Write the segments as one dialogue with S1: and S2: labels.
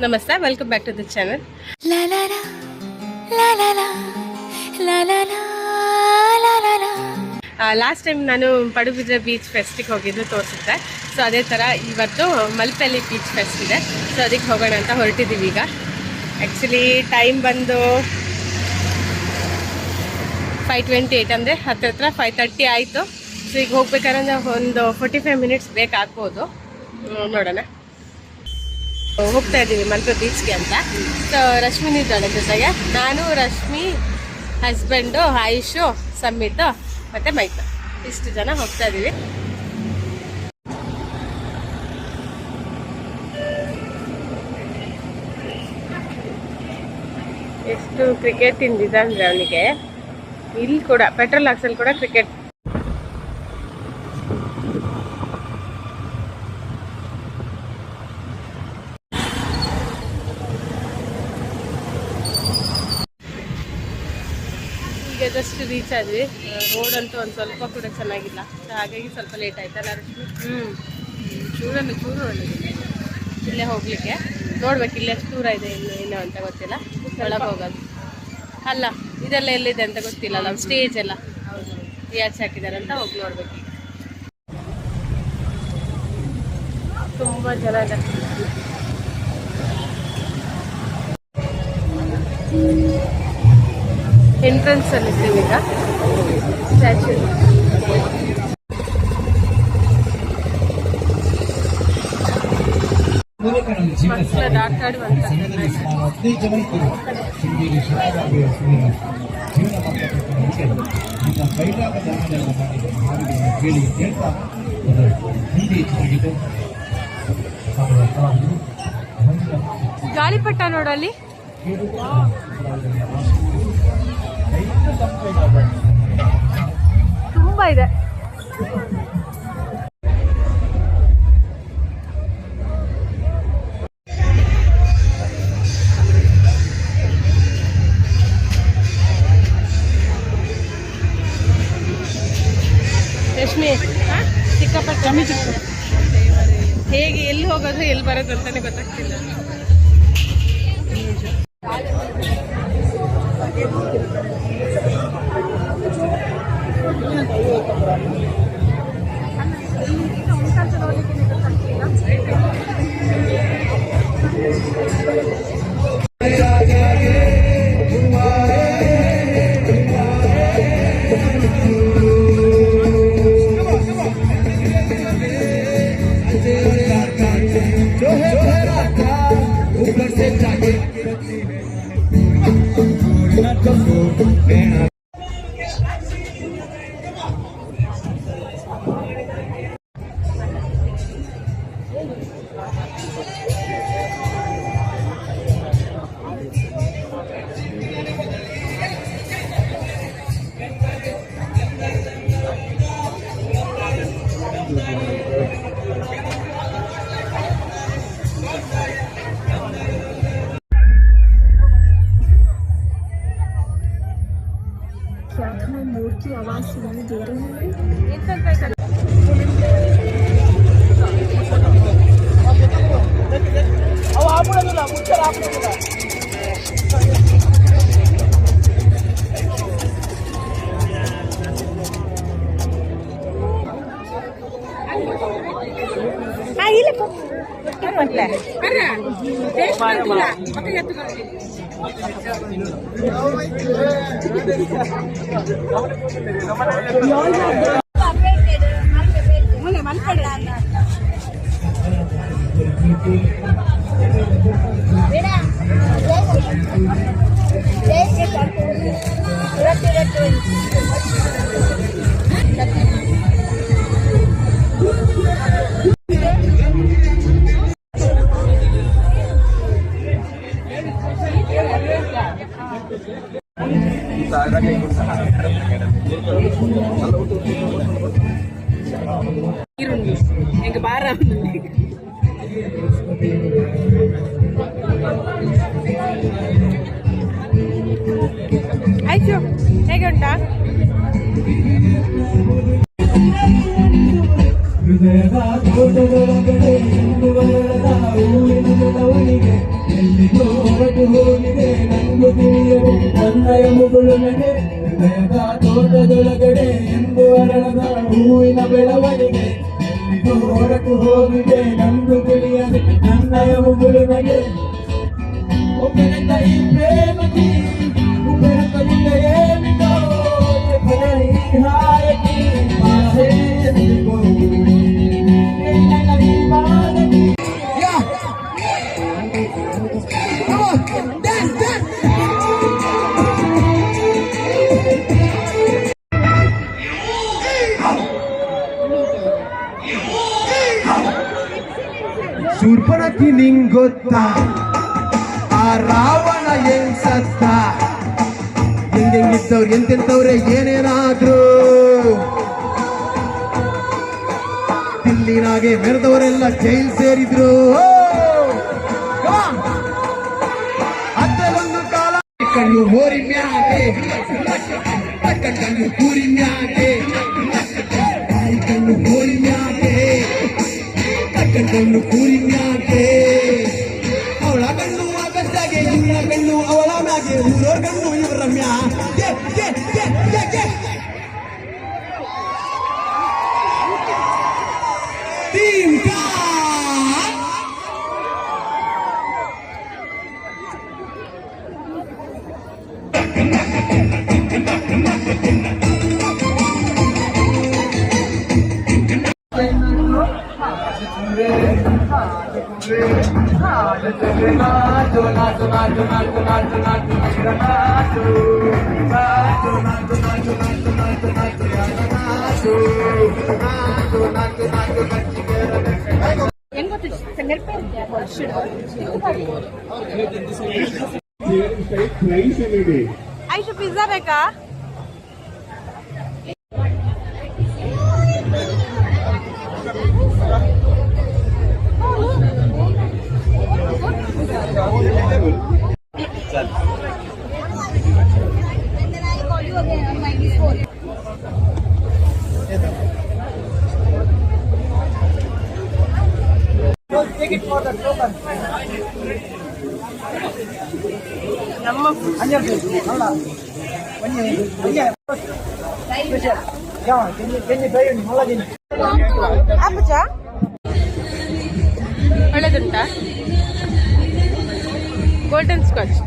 S1: ನಮಸ್ತೆ, welcome back to the channel. Last time ನಾನು Padubidri beach ಫೆಸ್ಟಿಗೆ ಹೋಗಿದ್ದು ತೋರಿಸಿದ್ದೆ. ಸೊ ಅದೇ ಥರ ಇವತ್ತು ಮಲ್ಪೆಲ್ಲಿ ಬೀಚ್ ಫೆಸ್ಟ್ ಇದೆ. ಸೊ ಅದಕ್ಕೆ ಹೋಗೋಣ ಅಂತ ಹೊರಟಿದ್ದೀವಿ. ಈಗ ಆ್ಯಕ್ಚುಲಿ ಟೈಮ್ ಬಂದು 5:28 ಅಂದರೆ ಹತ್ತಿರ 5:30 ಆಯಿತು. ಸೊ ಈಗ ಹೋಗ್ಬೇಕಾದ್ರೆ ಒಂದು 45 ಮಿನಿಟ್ಸ್ ಬೇಕಾಗ್ಬೋದು, ನೋಡೋಣ. ಹೋಗ್ತಾ ಇದ್ದೀವಿ ಮಲ್ಪೆ ಬೀಚ್ಗೆ ಅಂತ. ಸೊ ರಶ್ಮಿನಿ ಇದ್ದಾಳೆ ಜೊತೆಗೆ, ನಾನು, ರಶ್ಮಿ, ಹಸ್ಬೆಂಡು, ಆಯುಷು, ಸಮ್ಮಿತ್ ಮತ್ತು ಮೈಕ್, ಇಷ್ಟು ಜನ ಹೋಗ್ತಾ ಇದ್ದೀವಿ. ಎಷ್ಟು ಕ್ರಿಕೆಟ್ ಇಂದಿದೆ ಅಂದರೆ ಅವನಿಗೆ. ಇಲ್ಲಿ ಕೂಡ ಪೆಟ್ರೋಲ್ ಹಾಕ್ಸಲ್ಲಿ ಕೂಡ ಕ್ರಿಕೆಟ್. ಈಗ ಜಸ್ಟ್ ರೀಚ್ ಆದ್ವಿ. ರೋಡ್ ಅಂತೂ ಒಂದು ಸ್ವಲ್ಪ ಕೂಡ ಚೆನ್ನಾಗಿಲ್ಲ, ಹಾಗಾಗಿ ಸ್ವಲ್ಪ ಲೇಟ್ ಆಯ್ತಲ್ಲ ರಶ್ಮಿ? ಚೂರು ಒಳ್ಳೆದಿದೆ ಇಲ್ಲೇ ಹೋಗ್ಲಿಕ್ಕೆ. ನೋಡ್ಬೇಕು ಇಲ್ಲಿ ಎಷ್ಟು ದೂರ ಇದೆ ಇನ್ನು ಅಂತ ಗೊತ್ತಿಲ್ಲ. ಒಳಗೆ ಹೋಗೋದು ಅಲ್ಲ, ಇದೆಲ್ಲ ಎಲ್ಲಿದೆ ಅಂತ ಗೊತ್ತಿಲ್ಲ. ನಾವು ಸ್ಟೇಜ್ ಎಲ್ಲ ಯಾಚೆ ಹಾಕಿದ್ದಾರೆ ಅಂತ ಹೋಗಿ ನೋಡ್ಬೇಕು. ತುಂಬ ಜನ ಇದೆ. ಎಂಟ್ರೆನ್ಸ್ ಅಲ್ಲಿ ಇದ್ದೀವಿ ಈಗ. ಸ್ಟ್ಯಾಚ್ಯೂ ಮಕ್ಕಳು ಆಟಾಡಿ ಗಾಳಿಪಟ ನೋಡಲ್ಲಿ ತುಂಬ ಇದೆ. ರಶ್ಮಿ, ಸಿಕ್ಕಾಪಟ್ಟೆ ಹೇಗೆ ಎಲ್ಲಿ ಹೋಗೋದು ಎಲ್ಲಿ ಬರೋದು ಅಂತಾನೆ ಗೊತ್ತಾಗ್ತಿಲ್ಲ. मोर की आवाज सुनाई दे रही है। எங்க பாரு ಆಯ್ತು, ಹೇಗೆ ಉಂಟಾ? ಹೃದಯದ ತೋಟದೊಳಗಡೆ ಊರಿನ ಊರಿಗೆ
S2: ಎಲ್ಲಿಗೋ ಹೊರಟು ಹೋಗಿದೆ ನಂದು ತಿಳಿಯದೆ ನನ್ನಯ ಮುಗುಳು ನಡೆ ಹೃದಯದ ತೋಟದೊಳಗಡೆ ಎಂದು ಅರಳದ ಹೂವಿನ ಬೆಳವಣಿಗೆ ಎಲ್ಲಿಗೋ ಹೊರಟು ಹೋಗಿದೆ ನಂದು ತಿಳಿಯದೆ ನನ್ನಯ ಮುಗುಳು ನಡೆ ಒಬ್ಬನ ಈ ಪ್ರೇಮಕ್ಕೆ ಒಬ್ಬನ ಕಲಿಗೆ ಏನಿದೋ ಕರಳಿ ಹಾಯಕಿ ಮಾಹೇ ಎಂದಿಗೋ ಶೂರ್ಪಣಕಿ ನಿಂಗ್ ಗೊತ್ತಾ ಆ ರಾವಣ ಏನ್ ಸತ್ತ ಹೆಂಗಿದ್ದವ್ರು ಎಂತೆಂತವ್ರೆ ಏನೇನಾದ್ರು ದಿಲ್ಲಿನಾಗೆ ಮೆರೆದವರೆಲ್ಲ ಜೈಲ್ ಸೇರಿದ್ರು ಅದರೊಂದು ಕಾಲ ಕಣ್ಣು ಹೋರಿ ಮ್ಯಾಗೆ ಕಣ್ಣು ಕೂರಿ ಮ್ಯಾಗೆ ಕಣ್ಣು ಹೋರಿ ಮ್ಯಾಗೆ ಕಣ್ಣು ಕೂರಿ ಮ್ಯಾಗೆ ಅವಳ ಕಣ್ಣು ಆಗಸ್ಟಾಗೆ ಇವಳ ಕಣ್ಣು ಅವಳ ಮ್ಯಾಗೆ ಊರವ್ರ ಕಣ್ಣು ಇವರ ಮ್ಯಾಗೆ ಟೀಮ್
S1: ಐಶು ಪಿಜ್ಜಾ ಬೇಕಾ? ಒಳ್ಳೆದುಂಟಾ? ಗೋಲ್ಡನ್ ಸ್ಕಾಚ್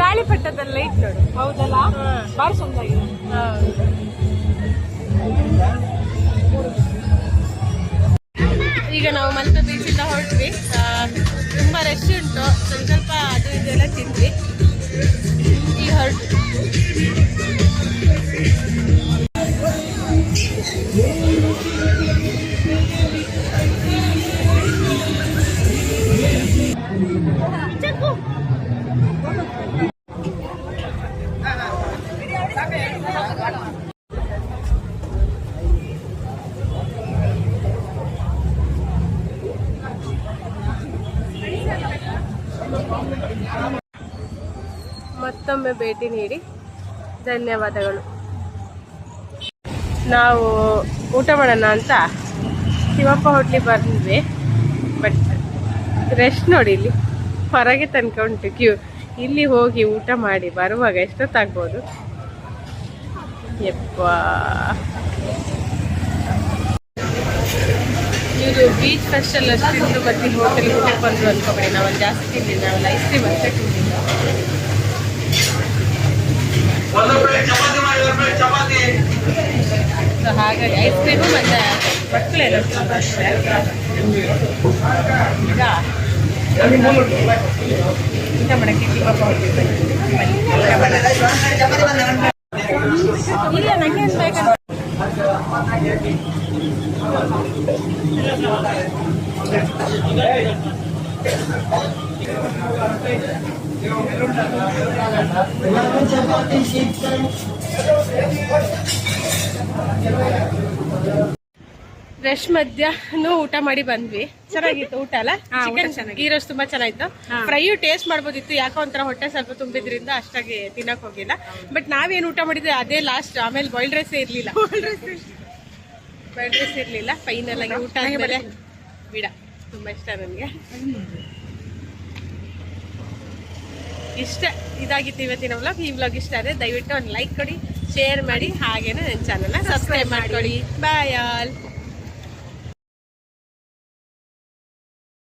S1: ಗಾಳಿಪಟದಲ್ಲಿ ಲೈಟ್ ನೋಡು. ಹೌದಲ್ಲ, ಬಾರಿ ಚಂದಾಗಿದೆ. ಈಗ ನಾವು ಮಲ್ಪೆ ಬೀಚಿಂದ ಹೊರಟ್ವಿ. ತುಂಬಾ ರಶ್ ಉಂಟು, ಸ್ವಲ್ಪ ಅದು ಇದೆಲ್ಲ ತಿಂದ್ವಿ. ಈಗ ಹೊರಟು ಮತ್ತೊಮ್ಮೆ ಭೇಟಿ ನೀಡಿ ಧನ್ಯವಾದಗಳು. ನಾವು ಊಟ ಮಾಡೋಣ ಅಂತ ಶಿವಪ್ಪ ಹೋಟ್ಲಿಗೆ ಬಂದ್ವಿ. ಬಟ್ ರಶ್ ನೋಡಿ, ಇಲ್ಲಿ ಹೊರಗೆ ತನಕ ಉಂಟು ಕ್ಯೂ. ಇಲ್ಲಿ ಹೋಗಿ ಊಟ ಮಾಡಿ ಬರುವಾಗ ಎಷ್ಟೊತ್ತಾಗ್ಬೋದು ಯಪ್ಪ. ಇವರು ಬೀಚ್ ಫೆಸ್ಟಲ್ಲಿ ಅಷ್ಟಿಂದು ಮತ್ತೆ ಹೋಟೆಲ್ ಊಟಕ್ಕೆ ಬಂದರು ಅಂದ್ಕೊಬೇಡಿ. ನಾವಲ್ಲಿ ಜಾಸ್ತಿ ತಿಂದಿಲ್ಲ, ನಾವಲ್ಲಿ ಐಸ್ ಕ್ರೀಮ್ ಅಷ್ಟೇ ತಿಂದಿಲ್ಲ. ಸೊ ಹಾಗಾಗಿ ಐಸ್ ಕ್ರೀಮು ಮತ್ತು ಮಕ್ಕಳೆಲ್ಲ ಊಟ ಮಾಡೋಕ್ಕೆ ಶಿವಪ್ಪ ಹೋಗ್ತಿದ್ದೆ. ಇಲ್ಲ, ನನಗೆ ಏನು ಬೇಕಂತ ರಶ್ ಮಧ್ಯಾಹ್ನ ಊಟ ಮಾಡಿ ಬಂದ್ವಿ. ಚೆನ್ನಾಗಿತ್ತು ಊಟ ಅಲ್ಲ? ಚಿಕನ್ ಗೀ ರೋಸ್ಟ್ ತುಂಬಾ ಚೆನ್ನಾಗಿತ್ತು. ಫ್ರೈಯು ಟೇಸ್ಟ್ ಮಾಡ್ಬೋದಿತ್ತು, ಯಾಕೋ ಒಂಥರ ಹೊಟ್ಟೆ ಸ್ವಲ್ಪ ತುಂಬಿದ್ರಿಂದ ಅಷ್ಟಾಗಿ ತಿನ್ನಕ್ ಹೋಗಿಲ್ಲ. ಬಟ್ ನಾವೇನ್ ಊಟ ಮಾಡಿದ್ವಿ ಅದೇ ಲಾಸ್ಟ್. ಆಮೇಲೆ ಬಾಯ್ಲ್ಡ್ ರೈಸ್ ಇರ್ಲಿಲ್ಲ, ಫೈನಲ್ ಆಗಿ ಊಟ ಆದ್ಮೇಲೆ ಬಿಡ ತುಂಬಾ ಇಷ್ಟ ನನಗೆ. ಇಷ್ಟ ಇದಾಗಿತ್ತು ಇವತ್ತಿನ ವ್ಲಾಗ್. ಈ ವ್ಲಾಗ್ ಇಷ್ಟ ಆದರೆ ದಯವಿಟ್ಟು ಒಂದು ಲೈಕ್ ಕೊಡಿ, ಶೇರ್ ಮಾಡಿ, ಹಾಗೇನೆ ನನ್ನ ಚಾನಲ್ನ ಸಬ್ಸ್ಕ್ರೈಬ್ ಮಾಡ್ಕೊಳ್ಳಿ. Bye all.